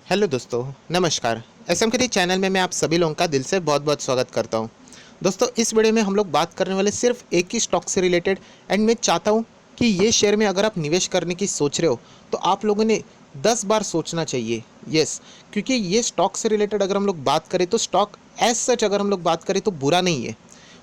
Hello दोस्तों, नमस्कार। SM के चैनल में मैं आप सभी लोगों का दिल से बहुत बहुत स्वागत करता हूं। दोस्तों, इस वीडियो में हम लोग बात करने वाले सिर्फ एक ही स्टॉक से रिलेटेड। एंड मैं चाहता हूं कि ये शेयर में अगर आप निवेश करने की सोच रहे हो तो आप लोगों ने 10 बार सोचना चाहिए। यस, क्योंकि ये स्टॉक से रिलेटेड अगर हम लोग बात करें तो स्टॉक एज सच अगर हम लोग बात करें तो बुरा नहीं है।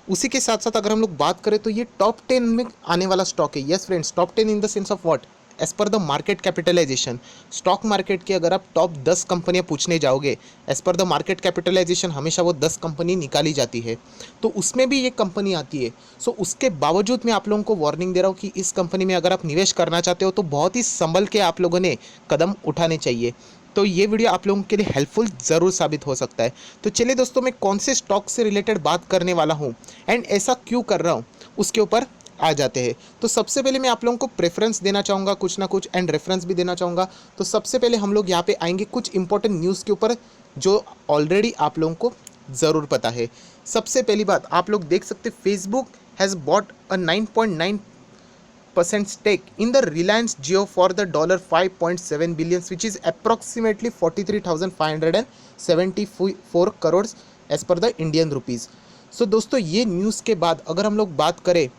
उसी के साथ साथ अगर हम लोग बात करें तो ये टॉप 10 में आने वाला स्टॉक है। Yes friends, top 10 in the sense of what, as per the market capitalization. Stock market की अगर आप टॉप 10 कंपनियां पूछने जाओगे, as per the market capitalisation हमेशा वो 10 कंपनी निकाली जाती है, तो उसमें भी ये कंपनी आती है। सो उसके बावजूद मैं आप लोगों को वार्निंग दे रहा हूँ कि इस कंपनी में अगर आप निवेश करना चाहते हो तो बहुत ही संभल के आप लोगों ने कदम उठाने चाहिए। तो ये वीडियो आप लोगों के लिए हेल्पफुल ज़रूर साबित हो सकता है। तो चलिए दोस्तों, मैं कौन से स्टॉक से रिलेटेड बात करने वाला हूँ एंड ऐसा क्यों कर रहा हूँ उसके ऊपर आ जाते हैं। तो सबसे पहले मैं आप लोगों को प्रेफरेंस देना चाहूँगा कुछ ना कुछ, एंड रेफरेंस भी देना चाहूँगा। तो सबसे पहले हम लोग यहाँ पे आएंगे कुछ इंपॉर्टेंट न्यूज़ के ऊपर जो ऑलरेडी आप लोगों को ज़रूर पता है। सबसे पहली बात, आप लोग देख सकते Facebook has bought a 9.9% stake in the Reliance Jio for the $5.7 billion, which is approximately 43,574 crores as per the Indian rupees. So दोस्तों, ये न्यूज़ के बाद अगर हम लोग बात करें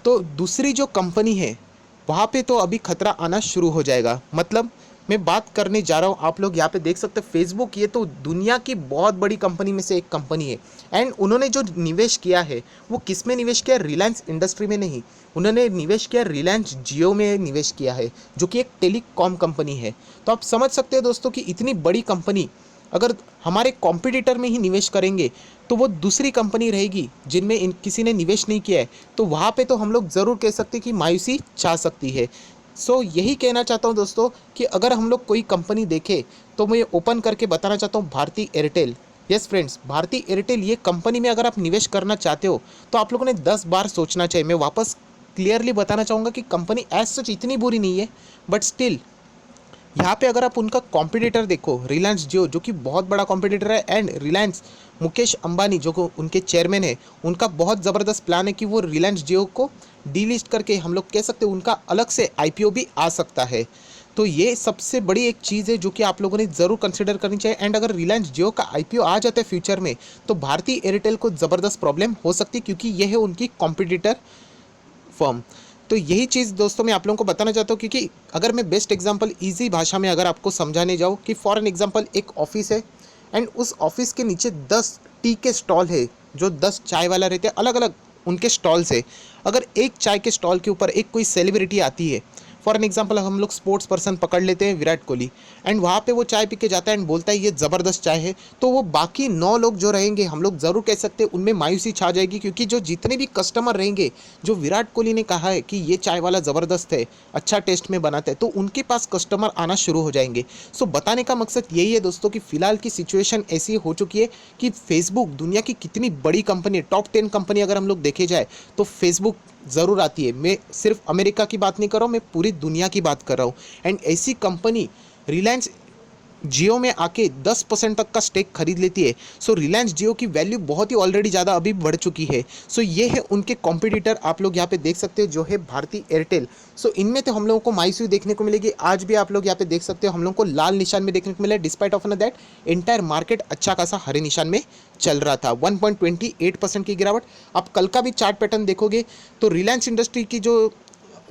तो दूसरी जो कंपनी है वहाँ पे तो अभी खतरा आना शुरू हो जाएगा। मतलब मैं बात करने जा रहा हूँ, आप लोग यहाँ पे देख सकते हैं फेसबुक, ये तो दुनिया की बहुत बड़ी कंपनी में से एक कंपनी है। एंड उन्होंने जो निवेश किया है वो किस में निवेश किया? रिलायंस इंडस्ट्री में नहीं, उन्होंने निवेश किया रिलायंस जियो में निवेश किया है, जो कि एक टेलीकॉम कंपनी है। तो आप समझ सकते हैं दोस्तों कि इतनी बड़ी कंपनी अगर हमारे कॉम्पिटिटर में ही निवेश करेंगे तो वो दूसरी कंपनी रहेगी जिनमें किसी ने निवेश नहीं किया है, तो वहाँ पे तो हम लोग ज़रूर कह सकते हैं कि मायूसी छा सकती है। सो यही कहना चाहता हूँ दोस्तों कि अगर हम लोग कोई कंपनी देखें तो मैं ओपन करके बताना चाहता हूँ Bharti Airtel. Yes friends, Bharti Airtel ये कंपनी में अगर आप निवेश करना चाहते हो तो आप लोगों ने 10 बार सोचना चाहिए। मैं वापस क्लियरली बताना चाहूँगा कि कंपनी एज सच इतनी बुरी नहीं है, बट स्टिल यहाँ पे अगर आप उनका कॉम्पिटिटर देखो, रिलायंस जियो, जो कि बहुत बड़ा कॉम्पिटिटर है। एंड रिलायंस, मुकेश अंबानी जो को उनके चेयरमैन है, उनका बहुत ज़बरदस्त प्लान है कि वो रिलायंस जियो को डीलिस्ट करके हम लोग कह सकते हैं उनका अलग से आईपीओ भी आ सकता है। तो ये सबसे बड़ी एक चीज़ है जो कि आप लोगों ने ज़रूर कंसिडर करनी चाहिए। एंड अगर रिलायंस जियो का आईपीओ आ जाता है फ्यूचर में तो भारतीय एयरटेल को ज़बरदस्त प्रॉब्लम हो सकती है, क्योंकि ये है उनकी कॉम्पिटिटर फर्म। तो यही चीज़ दोस्तों मैं आप लोगों को बताना चाहता हूँ, क्योंकि अगर मैं बेस्ट एग्जांपल इजी भाषा में अगर आपको समझाने जाऊँ कि फॉर एन एग्जांपल एक ऑफिस है एंड उस ऑफिस के नीचे 10 टी के स्टॉल है, जो 10 चाय वाला रहते हैं, अलग अलग उनके स्टॉल्स है। अगर एक चाय के स्टॉल के ऊपर एक कोई सेलिब्रिटी आती है, फॉर एन एग्जांपल हम लोग स्पोर्ट्स पर्सन पकड़ लेते हैं विराट कोहली, एंड वहाँ पे वो चाय पी के जाता है एंड बोलता है ये ज़बरदस्त चाय है, तो वो बाकी 9 लोग जो रहेंगे हम लोग ज़रूर कह सकते हैं उनमें मायूसी छा जाएगी, क्योंकि जो जितने भी कस्टमर रहेंगे जो विराट कोहली ने कहा है कि ये चाय वाला ज़बरदस्त है, अच्छा टेस्ट में बनाता है, तो उनके पास कस्टमर आना शुरू हो जाएंगे। सो बताने का मकसद यही है दोस्तों कि फ़िलहाल की सिचुएशन ऐसी हो चुकी है कि फेसबुक दुनिया की कितनी बड़ी कंपनी है, टॉप 10 कंपनी अगर हम लोग देखे जाए तो फेसबुक ज़रूर आती है। मैं सिर्फ अमेरिका की बात नहीं कर रहा हूँ, मैं पूरी दुनिया की बात कर रहा हूँ। एंड ऐसी कंपनी रिलायंस जियो में आके 10% तक का स्टेक खरीद लेती है। सो रिलायंस जियो की वैल्यू बहुत ही ऑलरेडी ज़्यादा अभी बढ़ चुकी है। सो ये है उनके कॉम्पिटिटर, आप लोग यहाँ पे देख सकते हो जो है भारती एयरटेल। सो इनमें तो हम लोगों को मायूसी देखने को मिलेगी। आज भी आप लोग यहाँ पे देख सकते हो हम लोग को लाल निशान में देखने को मिला है, despite of that entire market अच्छा खासा हरे निशान में चल रहा था। 1.28% की गिरावट। आप कल का भी चार्ट पैटर्न देखोगे तो रिलायंस इंडस्ट्री की जो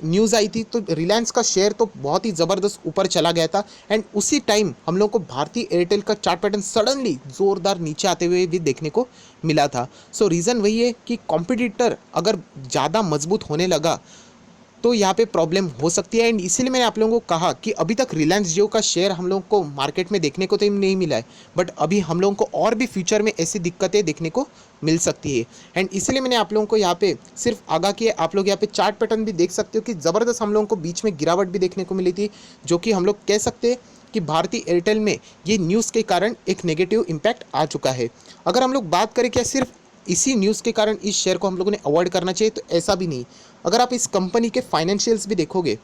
न्यूज़ आई थी तो रिलायंस का शेयर तो बहुत ही ज़बरदस्त ऊपर चला गया था। एंड उसी टाइम हम लोग को भारतीय एयरटेल का चार्ट पैटर्न सडनली ज़ोरदार नीचे आते हुए भी देखने को मिला था। सो रीज़न वही है कि कॉम्पिटिटर अगर ज़्यादा मजबूत होने लगा तो यहाँ पे प्रॉब्लम हो सकती है। एंड इसीलिए मैंने आप लोगों को कहा कि अभी तक रिलायंस जियो का शेयर हम लोगों को मार्केट में देखने को तो नहीं मिला है, बट अभी हम लोगों को और भी फ्यूचर में ऐसी दिक्कतें देखने को मिल सकती है। एंड इसलिए मैंने आप लोगों को यहाँ पे सिर्फ आगाह किया। आप लोग यहाँ पे चार्ट पैटर्न भी देख सकते हो कि ज़बरदस्त हम लोगों को बीच में गिरावट भी देखने को मिली थी, जो कि हम लोग कह सकते हैं कि भारतीय एयरटेल में ये न्यूज़ के कारण एक नेगेटिव इम्पैक्ट आ चुका है। अगर हम लोग बात करें क्या सिर्फ इसी न्यूज़ के कारण इस शेयर को हम लोगों ने अवॉइड करना चाहिए, तो ऐसा भी नहीं। अगर आप इस कंपनी के फाइनेंशियल्स भी देखोगे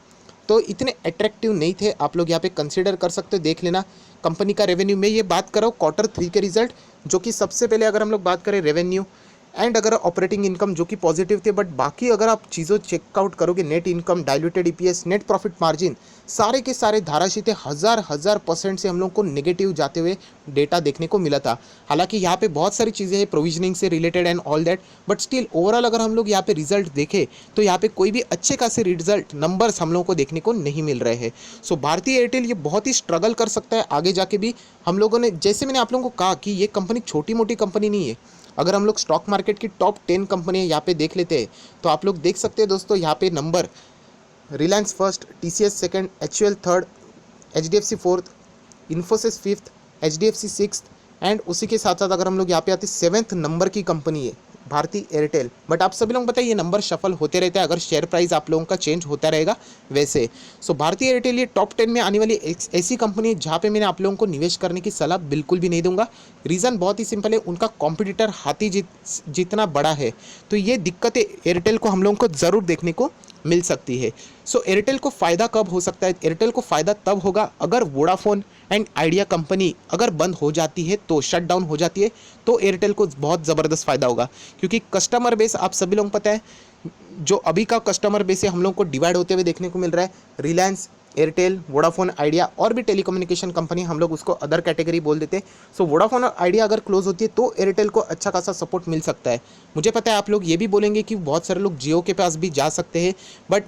तो इतने अट्रैक्टिव नहीं थे। आप लोग यहाँ पे कंसीडर कर सकते हो, देख लेना कंपनी का रेवेन्यू। मैं ये बात कर रहा हूँ Q3 के रिजल्ट, जो कि सबसे पहले अगर हम लोग बात करें रेवेन्यू एंड अगर ऑपरेटिंग इनकम जो कि पॉजिटिव थे, बट बाकी अगर आप चीज़ों चेकआउट करोगे, net income, diluted EPS, net profit margin, सारे के सारे धाराशिते हज़ार परसेंट से हम लोग को नेगेटिव जाते हुए डेटा देखने को मिला था। हालांकि यहाँ पे बहुत सारी चीज़ें हैं प्रोविजनिंग से related and all that, but still overall अगर हम लोग यहाँ पे रिजल्ट देखें तो यहाँ पे कोई भी अच्छे खासे रिजल्ट नंबर्स हम लोगों को देखने को नहीं मिल रहे हैं। सो भारतीय एयरटेल ये बहुत ही स्ट्रगल कर सकता है आगे जाके भी। हम लोगों ने, जैसे मैंने आप लोगों को कहा कि ये कंपनी छोटी मोटी कंपनी नहीं है। अगर हम लोग स्टॉक मार्केट की टॉप 10 कंपनियां यहाँ पे देख लेते हैं तो आप लोग देख सकते हैं दोस्तों, यहाँ पे number Reliance first, TCS second, HUL third, HDFC fourth, Infosys fifth, HDFC sixth and उसी के साथ साथ अगर हम लोग यहाँ पे आते 7वें नंबर की कंपनी है भारतीय एयरटेल। बट आप सभी लोग बताइए, ये नंबर शफल होते रहते हैं अगर शेयर प्राइस आप लोगों का चेंज होता रहेगा वैसे। सो भारतीय एयरटेल ये टॉप 10 में आने वाली ऐसी कंपनी है जहाँ पे मैंने आप लोगों को निवेश करने की सलाह बिल्कुल भी नहीं दूंगा। रीज़न बहुत ही सिंपल है, उनका कॉम्पिटिटर हाथी जितना बड़ा है, तो ये दिक्कतें एयरटेल को हम लोगों को ज़रूर देखने को मिल सकती है। सो एयरटेल को फ़ायदा कब हो सकता है? एयरटेल को फ़ायदा तब होगा अगर वोडाफोन एंड आइडिया कंपनी अगर बंद हो जाती है, तो शट डाउन हो जाती है, तो एयरटेल को बहुत ज़बरदस्त फ़ायदा होगा। क्योंकि कस्टमर बेस आप सभी लोगों को पता है, जो अभी का कस्टमर बेस है हम लोग को डिवाइड होते हुए देखने को मिल रहा है। रिलायंस, एयरटेल, वोडाफोन आइडिया और भी टेलीकम्युनिकेशन कंपनी, हम लोग उसको अदर कैटेगरी बोल देते हैं। सो वोडाफोन और आइडिया अगर क्लोज होती है तो एयरटेल को अच्छा खासा सपोर्ट मिल सकता है। मुझे पता है आप लोग ये भी बोलेंगे कि बहुत सारे लोग जियो के पास भी जा सकते हैं, बट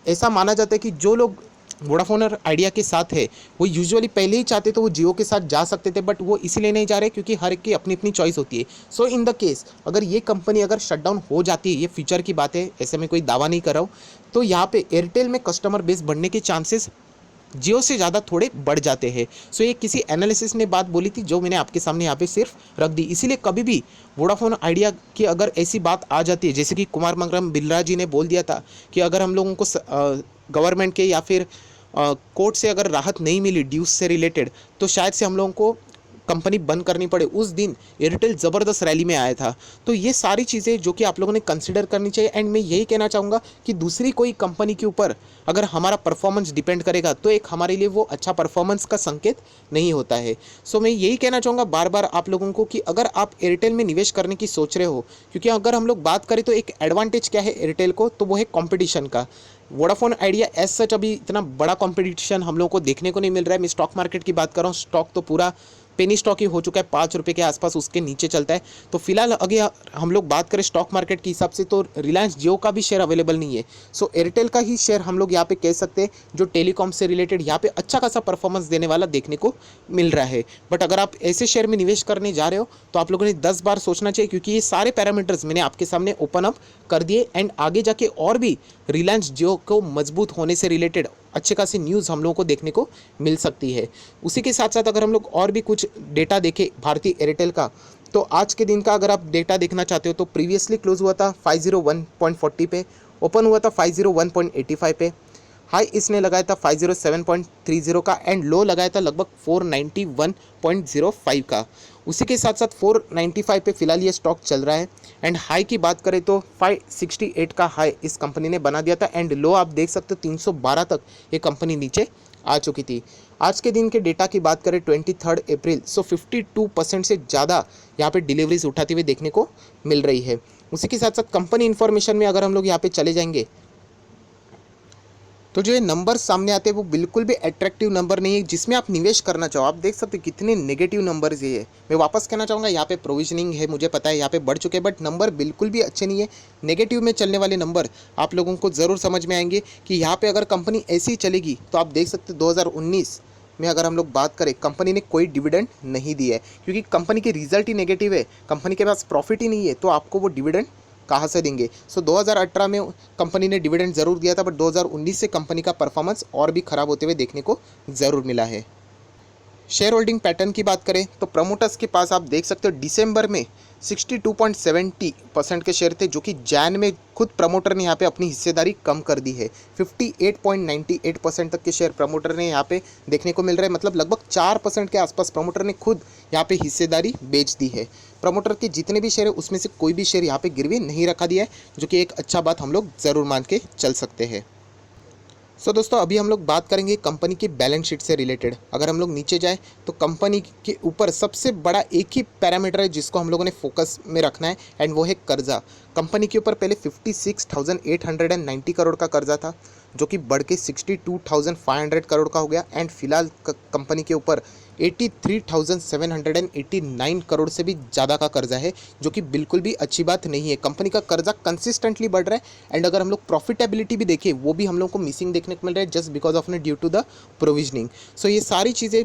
ऐसा माना जाता है कि जो लोग वोडाफोन और आइडिया के साथ है वो यूजुअली पहले ही चाहते तो वो जियो के साथ जा सकते थे, बट वो इसीलिए नहीं जा रहे क्योंकि हर एक की अपनी अपनी चॉइस होती है। सो इन द केस अगर ये कंपनी अगर शट डाउन हो जाती है, ये फ्यूचर की बात है, ऐसे में कोई दावा नहीं कर रहा हूँ, तो यहाँ पे एयरटेल में कस्टमर बेस बढ़ने के चांसेस जियो से ज़्यादा थोड़े बढ़ जाते हैं। सो ये किसी एनालिसिस ने बात बोली थी जो मैंने आपके सामने यहाँ पे सिर्फ रख दी। इसीलिए कभी भी वोडाफोन आइडिया की अगर ऐसी बात आ जाती है, जैसे कि कुमार मंगलम बिल्ला जी ने बोल दिया था कि अगर हम लोगों को गवर्नमेंट के या फिर कोर्ट से अगर राहत नहीं मिली ड्यूज से रिलेटेड, तो शायद से हम लोगों को कंपनी बंद करनी पड़े। उस दिन एयरटेल ज़बरदस्त रैली में आया था। तो ये सारी चीज़ें जो कि आप लोगों ने कंसिडर करनी चाहिए। एंड मैं यही कहना चाहूँगा कि दूसरी कोई कंपनी के ऊपर अगर हमारा परफॉर्मेंस डिपेंड करेगा तो एक हमारे लिए वो अच्छा परफॉर्मेंस का संकेत नहीं होता है। सो मैं यही कहना चाहूँगा बार बार आप लोगों को कि अगर आप एयरटेल में निवेश करने की सोच रहे हो, क्योंकि अगर हम लोग बात करें तो एक एडवांटेज क्या है एयरटेल को, तो वो है कॉम्पिटिशन का। वोडाफोन आइडिया एज सच अभी इतना बड़ा कंपटीशन हम लोग को देखने को नहीं मिल रहा है। मैं स्टॉक मार्केट की बात कर रहा हूँ, स्टॉक तो पूरा पेनी स्टॉक ही हो चुका है, 5 रुपये के आसपास उसके नीचे चलता है। तो फिलहाल अगर हम लोग बात करें स्टॉक मार्केट के हिसाब से तो रिलायंस जियो का भी शेयर अवेलेबल नहीं है। सो एयरटेल का ही शेयर हम लोग यहाँ पे कह सकते हैं जो टेलीकॉम से रिलेटेड यहाँ पे अच्छा खासा परफॉर्मेंस देने वाला देखने को मिल रहा है। बट अगर आप ऐसे शेयर में निवेश करने जा रहे हो तो आप लोगों ने 10 बार सोचना चाहिए, क्योंकि ये सारे पैरामीटर्स मैंने आपके सामने ओपन अप कर दिए। एंड आगे जाके और भी रिलायंस जियो को मजबूत होने से रिलेटेड अच्छे खासी न्यूज़ हम लोगों को देखने को मिल सकती है। उसी के साथ साथ अगर हम लोग और भी कुछ डेटा देखें भारतीय एयरटेल का, तो आज के दिन का अगर आप डेटा देखना चाहते हो तो प्रीवियसली क्लोज हुआ था 501.40 पे, ओपन हुआ था 501.85 पे, हाई इसने लगाया था 507.30 का एंड लो लगाया था लगभग 491.05 का। उसी के साथ साथ 495 पे फिलहाल ये स्टॉक चल रहा है। एंड हाई की बात करें तो 568 का हाई इस कंपनी ने बना दिया था एंड लो आप देख सकते हो 312 तक ये कंपनी नीचे आ चुकी थी। आज के दिन के डेटा की बात करें 23 अप्रैल, सो 52% से ज़्यादा यहाँ पे डिलीवरीज उठाते हुए देखने को मिल रही है। उसी के साथ साथ कंपनी इन्फॉर्मेशन में अगर हम लोग यहाँ पे चले जाएंगे तो जो ये नंबर सामने आते हैं वो बिल्कुल भी अट्रैक्टिव नंबर नहीं है जिसमें आप निवेश करना चाहो। आप देख सकते हैं कितने नेगेटिव नंबर्स ये है। मैं वापस कहना चाहूँगा, यहाँ पे प्रोविजनिंग है, मुझे पता है यहाँ पे बढ़ चुके हैं, बट नंबर बिल्कुल भी अच्छे नहीं है। नेगेटिव में चलने वाले नंबर आप लोगों को ज़रूर समझ में आएंगे कि यहाँ पर अगर कंपनी ऐसी ही चलेगी तो आप देख सकते 2019 में अगर हम लोग बात करें कंपनी ने कोई डिविडेंड नहीं दिया है, क्योंकि कंपनी की रिजल्ट ही नेगेटिव है, कंपनी के पास प्रॉफिट ही नहीं है, तो आपको वो डिविडेंड कहाँ से देंगे। सो 2018 में कंपनी ने डिविडेंड ज़रूर दिया था, बट 2019 से कंपनी का परफॉर्मेंस और भी ख़राब होते हुए देखने को ज़रूर मिला है। शेयर होल्डिंग पैटर्न की बात करें तो प्रमोटर्स के पास आप देख सकते हो दिसंबर में 62.70% के शेयर थे, जो कि जैन में खुद प्रमोटर ने यहाँ पे अपनी हिस्सेदारी कम कर दी है। 58.98% तक के शेयर प्रमोटर ने यहाँ पे देखने को मिल रहा है, मतलब लगभग 4% के आसपास प्रमोटर ने खुद यहाँ पे हिस्सेदारी बेच दी है। प्रमोटर के जितने भी शेयर है उसमें से कोई भी शेयर यहाँ पे गिरवी नहीं रखा दिया है, जो कि एक अच्छा बात हम लोग ज़रूर मान के चल सकते हैं। सो दोस्तों अभी हम लोग बात करेंगे कंपनी की बैलेंस शीट से रिलेटेड। अगर हम लोग नीचे जाएं तो कंपनी के ऊपर सबसे बड़ा एक ही पैरामीटर है जिसको हम लोगों ने फोकस में रखना है, एंड वो है कर्जा। कंपनी के ऊपर पहले 56,890 करोड़ का कर्जा था, जो कि बढ़ के 62,500 करोड़ का हो गया। एंड फिलहाल कंपनी के ऊपर 83,789 करोड़ से भी ज़्यादा का कर्जा है, जो कि बिल्कुल भी अच्छी बात नहीं है। कंपनी का कर्जा कंसिस्टेंटली बढ़ रहा है, एंड अगर हम लोग प्रॉफिटेबिलिटी भी देखें वो भी हम लोग को मिसिंग देखने को मिल रहा है, just because of due to the provisioning. So ये सारी चीज़ें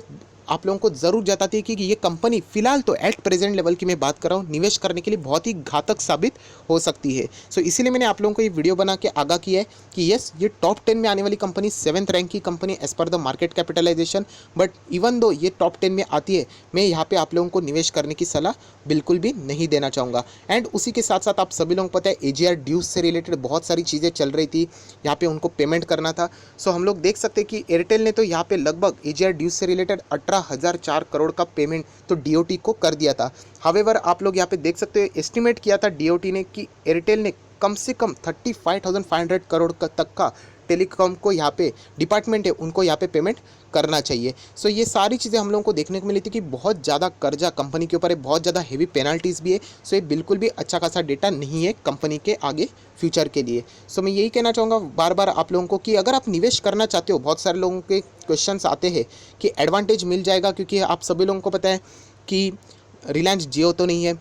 आप लोगों को ज़रूर बताती है कि ये कंपनी फिलहाल तो एट प्रेजेंट लेवल की मैं बात कर रहा हूँ, निवेश करने के लिए बहुत ही घातक साबित हो सकती है। सो इसीलिए मैंने आप लोगों को ये वीडियो बना के आगाह किया है कि यस, ये टॉप 10 में आने वाली कंपनी, 7th रैंक की company as per the market capitalization, but even though ये टॉप 10 में आती है, मैं यहाँ पे आप लोगों को निवेश करने की सलाह बिल्कुल भी नहीं देना चाहूँगा। एंड उसी के साथ साथ आप सभी लोगों को पता है AGR ड्यूज से रिलेटेड बहुत सारी चीज़ें चल रही थी, यहाँ पे उनको पेमेंट करना था। सो हम लोग देख सकते हैं कि एयरटेल ने तो यहाँ पे लगभग AGR ड्यूज से रिलेटेड 18,004 करोड़ का पेमेंट तो DOT को कर दिया था। हावेवर आप लोग यहाँ पे देख सकते हो, एस्टिमेट किया था DOT ने कि एयरटेल ने कम से कम 35,500 करोड़ तक का टेलीकॉम को यहाँ पे डिपार्टमेंट है उनको यहाँ पे पेमेंट करना चाहिए। सो ये सारी चीज़ें हम लोगों को देखने को मिली थी कि बहुत ज़्यादा कर्जा कंपनी के ऊपर है, बहुत ज़्यादा हेवी पेनल्टीज़ भी है। सो ये बिल्कुल भी अच्छा खासा डेटा नहीं है कंपनी के आगे फ्यूचर के लिए। सो मैं यही कहना चाहूँगा बार बार आप लोगों को कि अगर आप निवेश करना चाहते हो, बहुत सारे लोगों के क्वेश्चंस आते हैं कि एडवांटेज मिल जाएगा, क्योंकि आप सभी लोगों को पता है कि रिलायंस जियो तो नहीं है,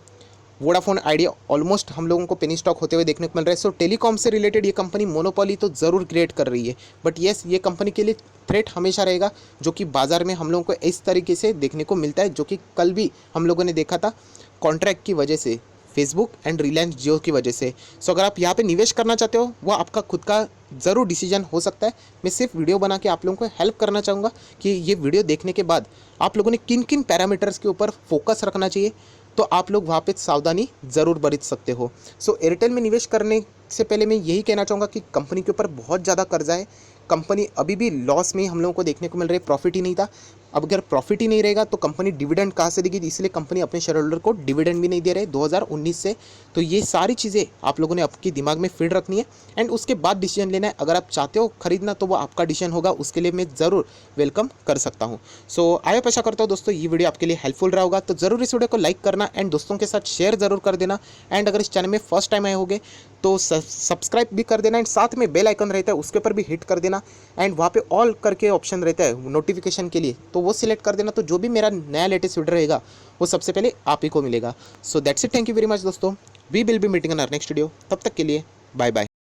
वोडाफोन आइडिया ऑलमोस्ट हम लोगों को पेनी स्टॉक होते हुए देखने को मिल रहा है। सो टेलीकॉम से रिलेटेड ये कंपनी मोनोपोली तो ज़रूर क्रिएट कर रही है, बट येस, ये कंपनी के लिए थ्रेट हमेशा रहेगा, जो कि बाजार में हम लोगों को इस तरीके से देखने को मिलता है, जो कि कल भी हम लोगों ने देखा था कॉन्ट्रैक्ट की वजह से, फेसबुक एंड रिलायंस जियो की वजह से। सो अगर आप यहाँ पे निवेश करना चाहते हो, वो आपका खुद का ज़रूर डिसीजन हो सकता है। मैं सिर्फ वीडियो बना के आप लोगों को हेल्प करना चाहूँगा कि ये वीडियो देखने के बाद आप लोगों ने किन किन पैरामीटर्स के ऊपर फोकस रखना चाहिए, तो आप लोग वहाँ पे सावधानी ज़रूर बरत सकते हो। सो एयरटेल में निवेश करने से पहले मैं यही कहना चाहूँगा कि कंपनी के ऊपर बहुत ज़्यादा कर्जा है, कंपनी अभी भी लॉस में हम लोगों को देखने को मिल रही है, प्रॉफिट ही नहीं था। अब अगर प्रॉफिट ही नहीं रहेगा तो कंपनी डिविडेंड कहाँ से देगी, इसलिए कंपनी अपने शेयर होल्डर को डिविडेंड भी नहीं दे रहे 2019 से। तो ये सारी चीज़ें आप लोगों ने आपके दिमाग में फिट रखनी है, एंड उसके बाद डिसीजन लेना है। अगर आप चाहते हो खरीदना तो वो आपका डिसीजन होगा, उसके लिए मैं ज़रूर वेलकम कर सकता हूँ। सो आई होप, आशा करता हूँ दोस्तों ये वीडियो आपके लिए हेल्पफुल रहा होगा। तो ज़रूर इस वीडियो को लाइक करना एंड दोस्तों के साथ शेयर ज़रूर कर देना। एंड अगर इस चैनल में फर्स्ट टाइम आए होगे तो सब्सक्राइब भी कर देना, एंड साथ में बेल आइकन रहता है उसके ऊपर भी हिट कर देना, एंड वहाँ पे ऑल करके ऑप्शन रहता है नोटिफिकेशन के लिए, तो वो सिलेक्ट कर देना। तो जो भी मेरा नया लेटेस्ट वीडियो रहेगा वो सबसे पहले आप ही को मिलेगा। So that's it, thank you very much दोस्तों, we will be meeting in our next video. तब तक के लिए बाय बाय।